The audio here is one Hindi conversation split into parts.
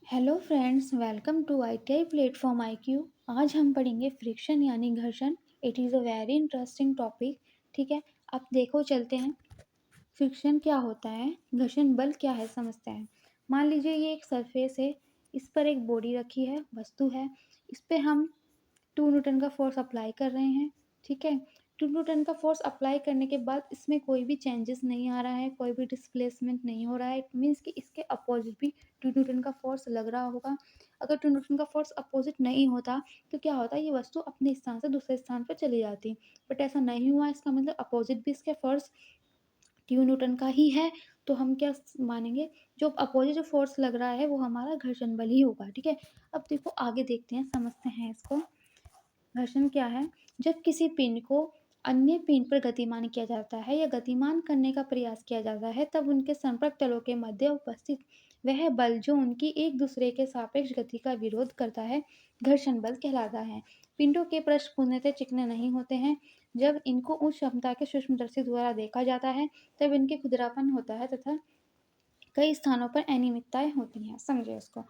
Hello friends, welcome to ITI platform IQ। आज हम पढ़ेंगे फ्रिक्शन यानी घर्षण। It is a very interesting topic. ठीक है, अब देखो चलते हैं। फ्रिक्शन क्या होता है, घर्षण बल क्या है, समझते हैं। मान लीजिए ये एक सरफेस है, इस पर एक बॉडी रखी है, वस्तु है। इस पे हम 2 न्यूटन का फोर्स अप्लाई कर रहे हैं। ठीक है, 2 न्यूटन का फोर्स अप्लाई करने के बाद इसमें कोई भी चेंजेस नहीं आ रहा है, कोई भी डिस्प्लेसमेंट नहीं हो रहा है। इट मीन्स कि इसके अपोजिट भी 2 न्यूटन का फोर्स लग रहा होगा। अगर 2 न्यूटन का फोर्स अपोजिट नहीं होता तो क्या होता, ये वस्तु अपने स्थान से दूसरे स्थान पर चली जाती। बट ऐसा नहीं हुआ, इसका मतलब अपोजिट भी इसके फोर्स 2 न्यूटन का ही है। तो हम क्या मानेंगे, जो अपोजिट जो फोर्स लग रहा है वो हमारा घर्षण बल ही होगा। ठीक है, अब देखो आगे देखते हैं, समझते हैं इसको। घर्षण क्या है? जब किसी पिंड को अन्य पिंड पर गतिमान किया जाता है या गतिमान करने का प्रयास किया जाता है, तब उनके संपर्क तलों के मध्य उपस्थित वह बल जो उनकी एक दूसरे के सापेक्ष गति का विरोध करता है, घर्षण बल कहलाता है। पिंडों के पृष्ठ पूर्णतः चिकने नहीं होते हैं। जब इनको उच्च क्षमता के सूक्ष्मदर्शी द्वारा देखा जाता है, तब इनके खुरदरापन होता है तथा कई स्थानों पर अनियमितताएं होती हैं। समझे इसको।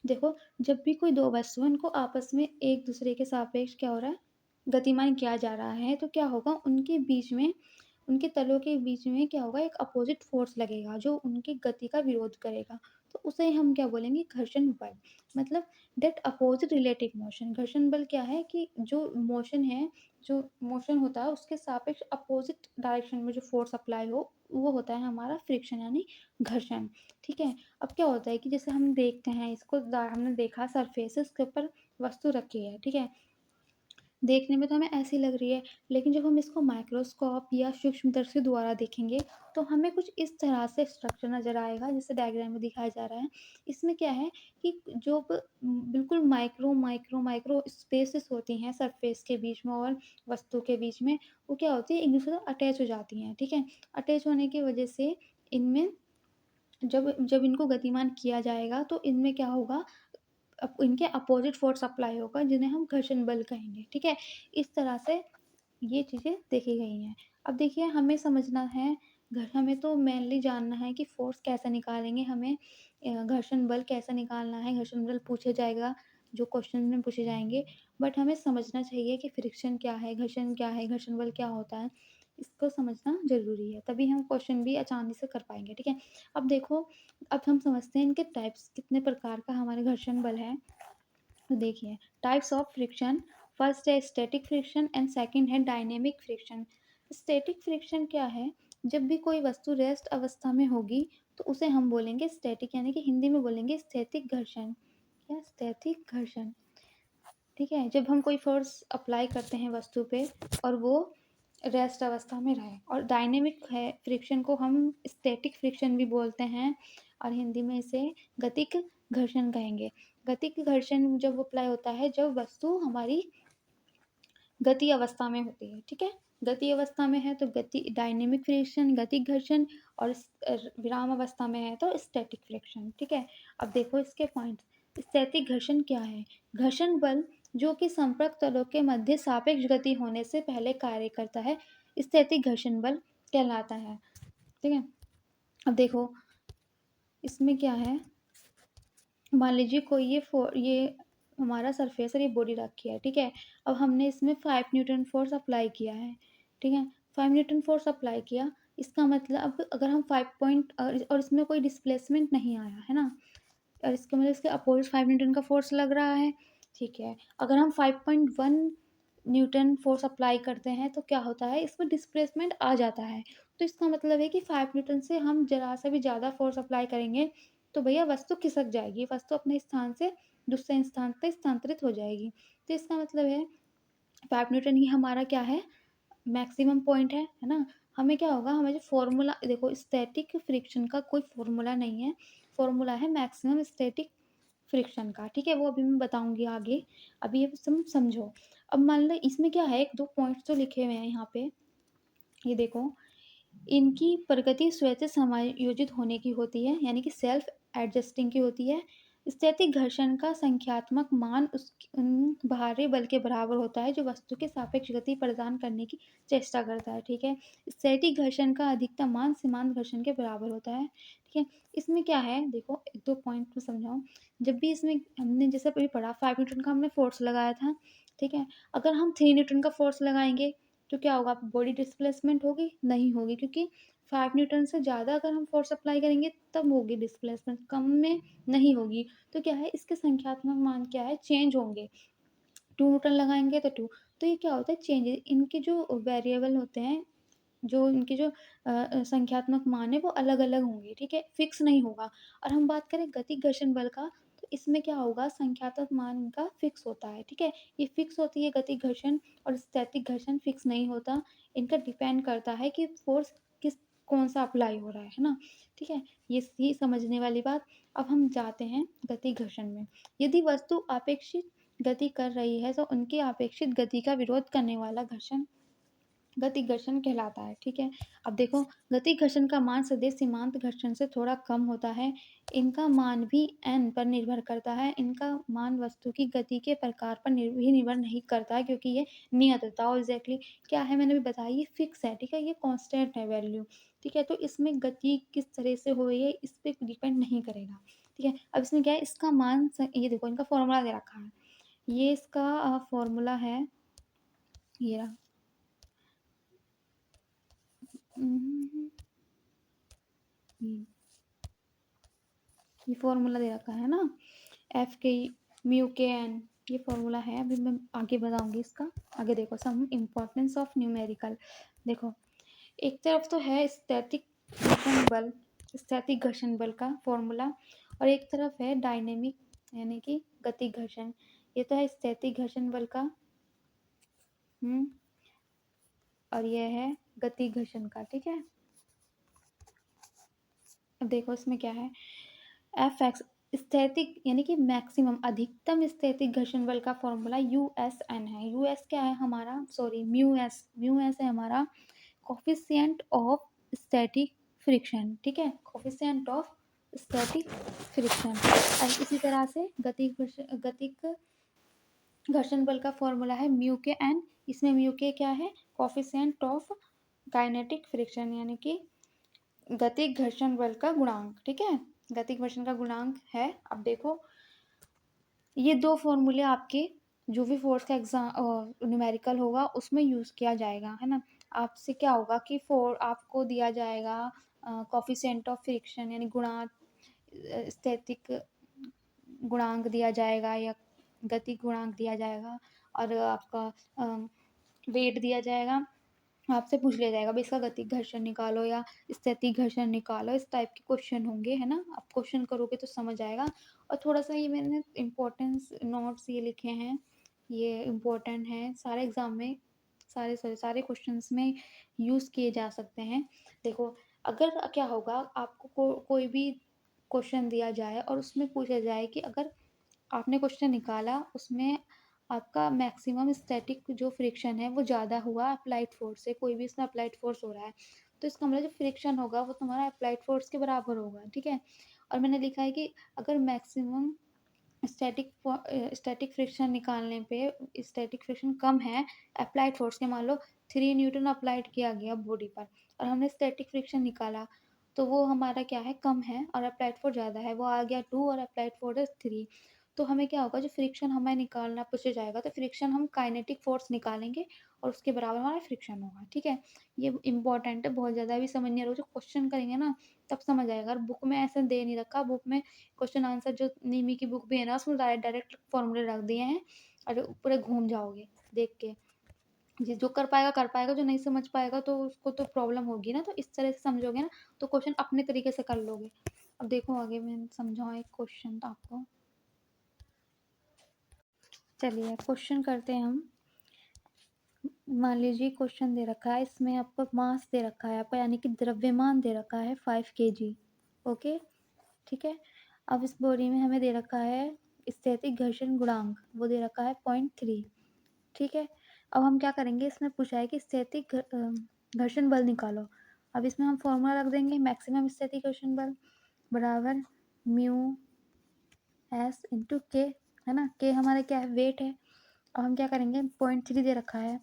देखो, जब भी कोई दो वस्तु है, उनको आपस में एक दूसरे के सापेक्ष क्या हो रहा है, गतिमान किया जा रहा है, तो क्या होगा, उनके बीच में, उनके तलों के बीच में क्या होगा, एक अपोजिट फोर्स लगेगा जो उनकी गति का विरोध करेगा। तो उसे हम क्या बोलेंगे, घर्षण बल। मतलब डेट अपोजिट रिलेटिव मोशन। घर्षण बल क्या है कि जो मोशन है, जो मोशन होता है उसके सापेक्ष अपोजिट डायरेक्शन में जो फोर्स अप्लाई हो, वो होता है हमारा फ्रिक्शन यानी घर्षण। ठीक है, अब क्या होता है कि जैसे हम देखते हैं इसको, हमने देखा सरफेसेस के ऊपर वस्तु रखी है। ठीक है, देखने में तो हमें ऐसी लग रही है, लेकिन जब हम इसको माइक्रोस्कोप या सूक्ष्मदर्शी द्वारा देखेंगे तो हमें कुछ इस तरह से स्ट्रक्चर नज़र आएगा, जैसे डायग्राम में दिखाया जा रहा है। इसमें क्या है कि जो बिल्कुल माइक्रो माइक्रो माइक्रो स्पेसेस होती हैं सरफेस के बीच में और वस्तु के बीच में, वो क्या होती है, एक दूसरे से अटैच हो जाती हैं। ठीक है, अटैच होने की वजह से इनमें जब जब इनको गतिमान किया जाएगा तो इनमें क्या होगा, इनके अपोजिट फोर्स अप्लाई होगा जिन्हें हम घर्षण बल कहेंगे। ठीक है, इस तरह से ये चीज़ें देखी गई हैं। अब देखिए, हमें समझना है, हमें तो मेनली जानना है कि फोर्स कैसे निकालेंगे, हमें घर्षण बल कैसे निकालना है। घर्षण बल पूछा जाएगा, जो क्वेश्चन में पूछे जाएंगे। बट हमें समझना चाहिए कि फ्रिक्शन क्या है, घर्षण क्या है, घर्षण बल क्या होता है, इसको समझना ज़रूरी है, तभी हम क्वेश्चन भी आसानी से कर पाएंगे। ठीक है, अब देखो, अब हम समझते हैं इनके टाइप्स, कितने प्रकार का हमारे घर्षण बल है। तो देखिए, टाइप्स ऑफ फ्रिक्शन। फर्स्ट है स्टैटिक फ्रिक्शन एंड सेकंड है डायनेमिक फ्रिक्शन। स्टैटिक फ्रिक्शन क्या है, जब भी कोई वस्तु रेस्ट अवस्था में होगी तो उसे हम बोलेंगे स्टैटिक, यानी कि हिंदी में बोलेंगे स्थैतिक घर्षण या स्थैतिक घर्षण। ठीक है, जब हम कोई फोर्स अप्लाई करते हैं वस्तु पे और वो रेस्ट अवस्था में रहे। और डायनेमिक है फ्रिक्शन को हम स्टैटिक फ्रिक्शन भी बोलते हैं, और हिंदी में इसे गतिक घर्षण कहेंगे। गतिक घर्षण जब अप्लाई होता है जब वस्तु हमारी गति अवस्था में होती है। ठीक है, गति अवस्था में है तो गति डायनेमिक फ्रिक्शन, गतिक घर्षण। और विराम अवस्था में है तो स्टैटिक फ्रिक्शन। ठीक है, अब देखो इसके पॉइंट्स। स्थैतिक घर्षण क्या है? घर्षण बल जो कि संपर्क तलों के मध्य सापेक्ष गति होने से पहले कार्य करता है, स्थैतिक घर्षण बल कहलाता है। ठीक है, अब देखो इसमें क्या है, मान लीजिए कोई ये हमारा सरफेस और ये बॉडी रखी है। ठीक है, अब हमने इसमें 5 न्यूटन फोर्स अप्लाई किया है। ठीक है, 5 न्यूटन फोर्स अप्लाई किया, इसका मतलब अब अगर हम 5 पॉइंट और इसमें कोई डिस्प्लेसमेंट नहीं आया है ना, और इसके मतलब इसके अपोजिट 5 न्यूटन का फोर्स लग रहा है। ठीक है, अगर हम 5.1 न्यूटन फोर्स अप्लाई करते हैं तो क्या होता है, इसमें डिस्प्लेसमेंट आ जाता है। तो इसका मतलब है कि 5 न्यूटन से हम जरा सा भी ज़्यादा फोर्स अप्लाई करेंगे तो भैया वस्तु खिसक जाएगी, वस्तु अपने स्थान से दूसरे स्थान पर स्थानांतरित हो जाएगी। तो इसका मतलब है 5 न्यूटन ही हमारा क्या है, मैक्सिमम पॉइंट है ना। हमें क्या होगा, हमें जो फॉर्मूला देखो, स्टैटिक फ्रिक्शन का कोई फॉर्मूला नहीं है, फॉर्मूला है मैक्सिमम स्टैटिक फ्रिक्शन का। ठीक है, वो अभी मैं बताऊंगी आगे, अभी ये तुम समझो। अब मान लो इसमें क्या है, एक दो पॉइंट्स तो लिखे हुए हैं यहाँ पे, ये देखो। इनकी प्रगति स्वयं से समायोजित होने की होती है, यानी कि सेल्फ एडजस्टिंग की होती है। स्थैतिक घर्षण का संख्यात्मक मान उन बाहरी बल के बराबर होता है जो वस्तु के सापेक्ष गति प्रदान करने की चेष्टा करता है, ठीक है। स्थैतिक घर्षण का अधिकतम मान सीमांत घर्षण के बराबर होता है, ठीक है। इसमें क्या है देखो, एक दो पॉइंट में समझाऊं। जब भी इसमें हमने जैसे अभी पढ़ा 5 न्यूटन का हमने फोर्स लगाया था, ठीक है। अगर हम 3 न्यूटन का फोर्स लगाएंगे तो क्या होगा, बॉडी डिस्प्लेसमेंट होगी? नहीं होगी, क्योंकि 5 न्यूटन से ज़्यादा अगर हम फोर्स अप्लाई करेंगे तब होगी डिस्प्लेसमेंट, कम में नहीं होगी। तो क्या है, इसके संख्यात्मक मान क्या है, चेंज होंगे। 2 न्यूटन लगाएंगे तो 2, तो ये क्या होता है, चेंज। इनके जो वेरिएबल होते हैं, जो इनके जो संख्यात्मक मान है वो अलग अलग होंगे, ठीक है, फिक्स नहीं होगा। और हम बात करें गति घर्षण बल का, तो इसमें क्या होगा, संख्यात्मक मान इनका फिक्स होता है, ठीक है। ये फिक्स होती है गति घर्षण, और स्थैतिक घर्षण फिक्स नहीं होता। इनका डिपेंड करता है कि फोर्स किस कौन सा अप्लाई हो रहा है ना, ठीक है। ये समझने वाली बात। अब हम जाते हैं गति घर्षण में। यदि वस्तु अपेक्षित गति कर रही है तो उनकी अपेक्षित गति का विरोध करने वाला घर्षण गति घर्षण कहलाता है, ठीक है। अब देखो, गति घर्षण का मान सदैव सीमांत घर्षण से थोड़ा कम होता है। इनका मान भी n पर निर्भर करता है। इनका मान वस्तु की गति के प्रकार पर भी निर्भर नहीं करता है, क्योंकि ये नियत होता है। और एग्जैक्टली क्या है, मैंने भी बताया, ये फिक्स है, ठीक है, ये कांस्टेंट है वैल्यू, ठीक है। तो इसमें गति किस तरह से हो रही है इस पर डिपेंड नहीं करेगा, ठीक है। अब इसमें क्या है, इसका मान ये देखो, इनका फॉर्मूला दे रखा है। ये इसका फॉर्मूला है, ये रहा। हम्म, हम्म, ये फॉर्मूला दे रखा है ना, एफ के म्यू के एन, ये फॉर्मूला है। अभी मैं आगे बताऊंगी इसका। आगे देखो, सम इम्पोर्टेंस ऑफ न्यूमेरिकल। देखो, एक तरफ तो है स्थैतिक घर्षण बल का फॉर्मूला, और एक तरफ है डायनेमिक यानी कि गति घर्षण। ये तो है स्थैतिक घर्षण बल का, और ये है गति घर्षण का, ठीक है। अब देखो इसमें क्या है, एफ एक्स स्थैतिक यानी कि मैक्सिमम अधिकतम स्थैतिक घर्षण बल का फॉर्मूला यू एस एन है। यू एस क्या है हमारा, सॉरी, म्यू एस है हमारा कोफिशिएंट ऑफ स्टैटिक फ्रिक्शन, ठीक है, कोफिशिएंट ऑफ स्टैटिक फ्रिक्शन। और इसी तरह से गतिक घर्षण बल का फॉर्मूला है म्यू के एन। इसमें म्यू के क्या है, कोफिशिएंट ऑफ काइनेटिक फ्रिक्शन यानी कि गतिक घर्षण बल का गुणांक, ठीक है, गतिक घर्षण का गुणांक है। अब देखो, ये दो फॉर्मूले आपके जो भी फोर्स का एग्जाम न्यूमेरिकल होगा उसमें यूज किया जाएगा, है ना। आपसे क्या होगा कि आपको दिया जाएगा कोफिशिएंट ऑफ फ्रिक्शन यानी गुणांक, स्थैतिक गुणांक दिया जाएगा या गति गुणांक दिया जाएगा, और आपका वेट दिया जाएगा। आपसे पूछ लिया जाएगा भाई इसका गति घर्षण निकालो या स्थैतिक घर्षण निकालो, इस टाइप के क्वेश्चन होंगे, है ना। आप क्वेश्चन करोगे तो समझ आएगा। और थोड़ा सा ये मैंने इम्पोर्टेंस नोट्स ये लिखे हैं, ये इम्पोर्टेंट है, सारे एग्जाम में सारे क्वेश्चंस में यूज़ किए जा सकते हैं। देखो, अगर क्या होगा, आपको कोई भी क्वेश्चन दिया जाए और उसमें पूछा जाए कि अगर आपने क्वेश्चन निकाला, उसमें आपका मैक्सिमम स्टैटिक जो फ्रिक्शन है वो ज़्यादा हुआ अप्लाइड फोर्स से, कोई भी इसमें अप्लाइड फोर्स हो रहा है, तो इसका मतलब जो फ्रिक्शन होगा वो तुम्हारा अप्लाइड फोर्स के बराबर होगा, ठीक है। और मैंने लिखा है कि अगर मैक्सिमम स्टैटिक स्टैटिक फ्रिक्शन निकालने पे स्टैटिक फ्रिक्शन कम है अप्लाइड फोर्स के, मान लो 3 न्यूटन अप्लाइड किया गया बॉडी पर और हमने स्टैटिक फ्रिक्शन निकाला, तो वो हमारा क्या है, कम है, और अप्लाइड फोर्स ज़्यादा है, वो आ गया 2 और अप्लाइड फोर्स है 3। तो हमें क्या होगा, जो फ्रिक्शन हमें निकालना पूछा जाएगा तो फ्रिक्शन हम काइनेटिक फोर्स निकालेंगे और उसके बराबर हमारा फ्रिक्शन होगा, ठीक है। ये इंपॉर्टेंट है, बहुत ज़्यादा भी समझ नहीं आ रहा, जो क्वेश्चन करेंगे ना तब समझ आएगा। और बुक में ऐसे दे नहीं रखा, बुक में क्वेश्चन आंसर जो नीमी की बुक भी है ना उसमें डायरेक्ट फॉर्मूले रख दिए हैं, और पूरे घूम जाओगे देख के। जो कर पाएगा, जो नहीं समझ पाएगा तो उसको तो प्रॉब्लम होगी ना। तो इस तरह से समझोगे ना तो क्वेश्चन अपने तरीके से कर लोगे। अब देखो आगे मैं समझाऊँ एक क्वेश्चन आपको। चलिए क्वेश्चन करते हैं हम। मान लीजिए क्वेश्चन दे रखा है, इसमें आपको मास दे रखा है आपका, यानी कि द्रव्यमान दे रखा है 5 kg, ओके, ठीक है। अब इस बॉडी में हमें दे रखा है स्थैतिक घर्षण गुणांक, वो दे रखा है 0.3, ठीक है। अब हम क्या करेंगे, इसमें पूछा है कि स्थैतिक घर्षण बल निकालो। अब इसमें हम फॉर्मूला रख देंगे, मैक्सिमम स्थैतिक घर्षण बल बराबर म्यू एस इंटू के, है ना, के हमारा क्या है, वेट है। अब हम क्या करेंगे, 0.3 दे रखा है,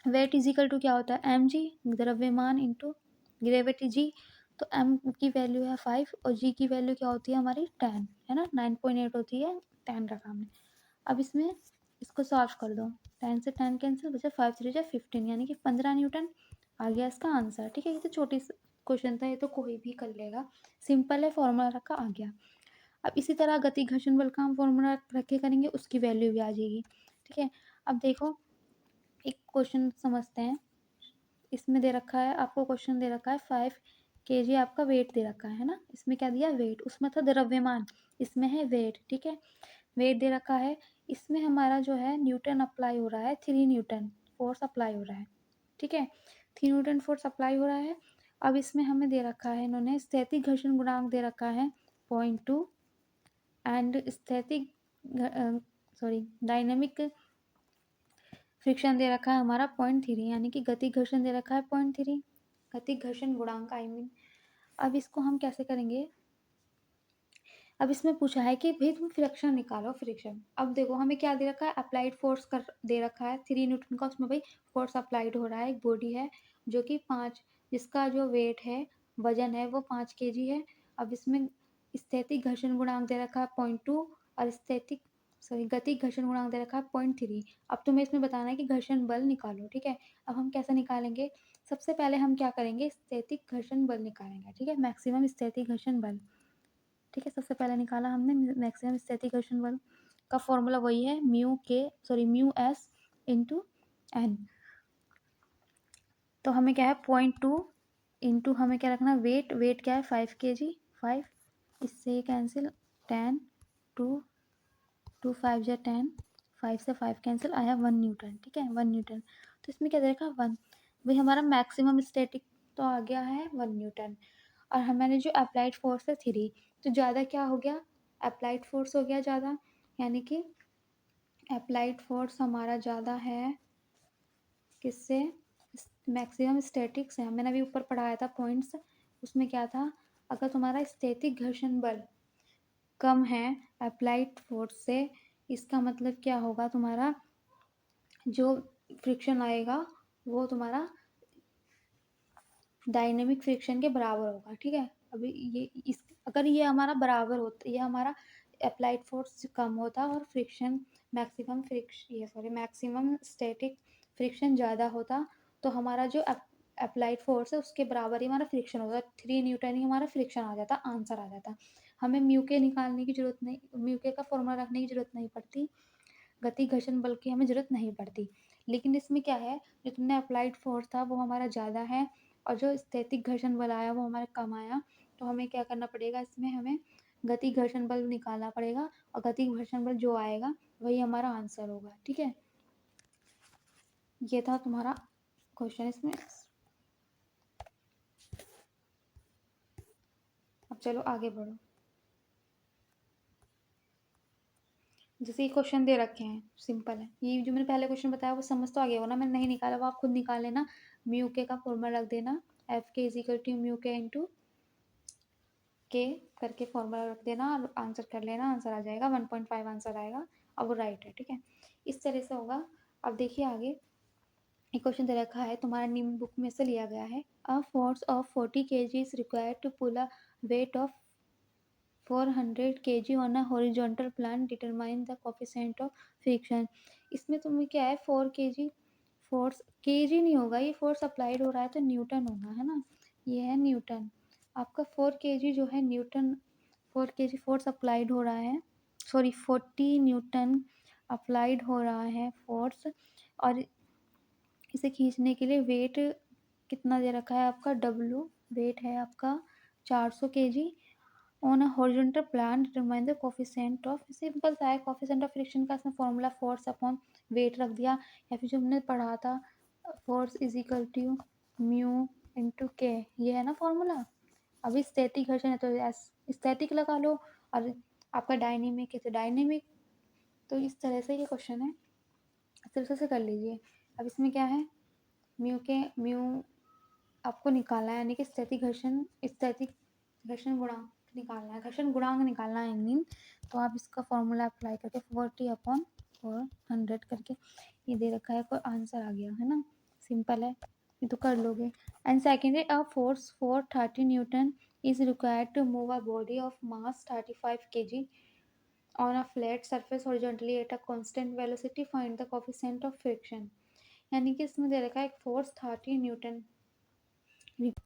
वेट इज इक्वल टू क्या होता है, एम जी, द्रव्यमान इंटू ग्रेविटी जी। तो एम की वैल्यू है 5 और जी की वैल्यू क्या होती है हमारी 10, है ना, 9.8 होती है, 10 रखा हमने। अब इसमें इसको सॉल्व कर दो, 10 से 10 कैंसिल, बचा 5 3 जा 15, यानी कि 15 न्यूटन आ गया इसका आंसर। ठीक है, ये तो छोटी क्वेश्चन था, ये तो कोई भी कर लेगा, सिंपल है, फॉर्मूला रखा आ गया। अब इसी तरह गति घर्षण बल का हम फॉर्मूला रख के करेंगे, उसकी वैल्यू भी आ जाएगी। ठीक है, अब देखो एक क्वेश्चन समझते हैं। इसमें दे रखा है आपको, क्वेश्चन दे रखा है 5 kg आपका वेट दे रखा है ना, इसमें क्या दिया, वेट, उसमें था द्रव्यमान, इसमें है वेट। ठीक है, वेट दे रखा है, इसमें हमारा जो है न्यूटन अप्लाई हो रहा है, 3 न्यूटन फोर्स अप्लाई हो रहा है। ठीक है, 3 न्यूटन फोर्स अप्लाई हो रहा है। अब इसमें हमें दे रखा है, इन्होंने स्थैतिक घर्षण गुणांक दे रखा है 0.2 एंड स्थैतिक डायनेमिक फ्रिक्शन दे रखा है हमारा 0.3, यानी कि गति घर्षण दे रखा है 0.3, गति घर्षण गुणांक आई मीन। अब इसको हम कैसे करेंगे, अब इसमें पूछा है कि भाई तुम फ्रिक्शन निकालो, फ्रिक्शन। अब देखो हमें क्या दे रखा है, अप्लाइड फोर्स कर दे रखा है 3 न्यूटन का, उसमें भाई फोर्स अप्लाइड हो रहा है, एक बॉडी है जो कि 5, जिसका जो वेट है, वजन है वो 5 kg है। अब इसमें स्थैतिक घर्षण गुणांक दे रखा है 0.2 और गति घर्षण गुणांक दे रखा है 0.3। अब तुम्हें इसमें बताना है कि घर्षण बल निकालो। ठीक है, अब हम कैसे निकालेंगे, सबसे पहले हम क्या करेंगे, स्थैतिक घर्षण बल निकालेंगे। ठीक है, मैक्सिमम स्थैतिक घर्षण बल। ठीक है, सबसे पहले निकाला हमने मैक्सिमम स्थैतिक घर्षण बल का फॉर्मूला वही है, म्यू एस इंटू एन। तो हमें क्या है 0.2 इंटू हमें क्या रखना, वेट, वेट क्या है 5 kg, 5, इससे कैंसिल 10, 2 2 5 जा 10, 5 से 5 कैंसिल, आया 1 न्यूटन। ठीक है, 1 न्यूटन। तो इसमें क्या दे रखा 1, भाई हमारा मैक्सिमम स्टैटिक तो आ गया है 1 न्यूटन, और हमारे जो अप्लाइड फोर्स है 3, तो ज़्यादा क्या हो गया, अप्लाइड फोर्स हो गया ज़्यादा, यानी कि अप्लाइड फोर्स हमारा ज़्यादा है किससे, मैक्सिमम स्टैटिक से। मैंने अभी ऊपर पढ़ाया था पॉइंट्स, उसमें क्या था, अगर तुम्हारा स्थैतिक घर्षण बल कम है अप्लाइड फोर्स से, इसका मतलब क्या होगा, तुम्हारा जो फ्रिक्शन आएगा वो तुम्हारा डायनेमिक फ्रिक्शन के बराबर होगा। ठीक है, अभी अगर ये हमारा बराबर होता, ये हमारा अप्लाइड फोर्स कम होता और फ्रिक्शन मैक्सिमम स्टैटिक फ्रिक्शन ज़्यादा होता, तो हमारा जो अप्लाइड फोर्स है उसके बराबर ही हमारा फ्रिक्शन होता, 3 न्यूटन ही हमारा फ्रिक्शन आ जाता, आंसर आ जाता। हमें म्यू के निकालने की जरूरत नहीं, म्यू के का फॉर्मूला रखने की जरूरत नहीं पड़ती, गति घर्षण बल की हमें जरूरत नहीं पड़ती। लेकिन इसमें क्या है, जो तुमने अप्लाइड फोर्स था वो हमारा ज़्यादा है और जो स्थैतिक घर्षण बल आया वो हमारा कम आया, तो हमें क्या करना पड़ेगा, इसमें हमें गति घर्षण बल निकालना पड़ेगा, और गति घर्षण बल जो आएगा वही हमारा आंसर होगा। ठीक है, ये था तुम्हारा क्वेश्चन इसमें। अब चलो आगे बढ़ो, जैसे ये क्वेश्चन दे रखे हैं, सिंपल है, ये जो मैंने पहले क्वेश्चन बताया वो समझ तो आ गया हो ना, मैंने नहीं निकाला वो आप खुद निकाल लेना। म्यू के का फॉर्मूला रख देना, एफ के इज इक्वल टू म्यू के इंटू के करके फॉर्मूला रख देना और आंसर कर लेना, आंसर आ जाएगा 1.5 आंसर आएगा, अब वो राइट है। ठीक है, इस तरह से होगा। अब देखिए आगे एक क्वेश्चन दे रखा है, तुम्हारा निम्न बुक में से लिया गया है, a force of 40 kg is required to pull a weight of 400 kg on a horizontal plane, determine the coefficient of friction. इसमें तुम्हें क्या है 4 kg, फोर्स kg नहीं होगा, ये फोर्स अप्लाइड हो रहा है तो न्यूटन होगा, है ना, ये है न्यूटन आपका। 4 kg जो है न्यूटन, 4 kg फोर्स अप्लाइड हो रहा है, सॉरी 40 न्यूटन अप्लाइड हो रहा है फोर्स, और इसे खींचने के लिए वेट कितना दे रखा है आपका, डब्लू वेट है आपका 400 kg on a horizontal plane, determine the coefficient of, simple सा है, कोफिशिएंट ऑफ फ्रिक्शन का इसमें फॉर्मूला फोर्स अपॉन वेट रख दिया, या फिर जो हमने पढ़ा था force is equal to mu into K, ये है ना फॉर्मूला। अभी स्थैतिक घर्षण है तो स्थैतिक लगा लो, और आपका डायनेमिक है तो डायनेमिक। तो इस तरह से ये क्वेश्चन है, इस तरह से कर लीजिए। अब इसमें क्या है, म्यू आपको निकालना है, यानी कि स्थैतिक घर्षण गुणांक निकालना है, घर्षण गुणांक निकालना है आई मीन। तो आप इसका फॉर्मूला अप्लाई करके 40/400 करके ये दे रखा है, कोई आंसर आ गया है ना, सिंपल है, ये तो कर लोगे। And secondly a force for 30 newton is required to move a body of mass 35 kg on a flat surface horizontally at a constant velocity. Find the coefficient of friction। यानी कि इसमें दे रखा है एक फोर्स 30 न्यूटन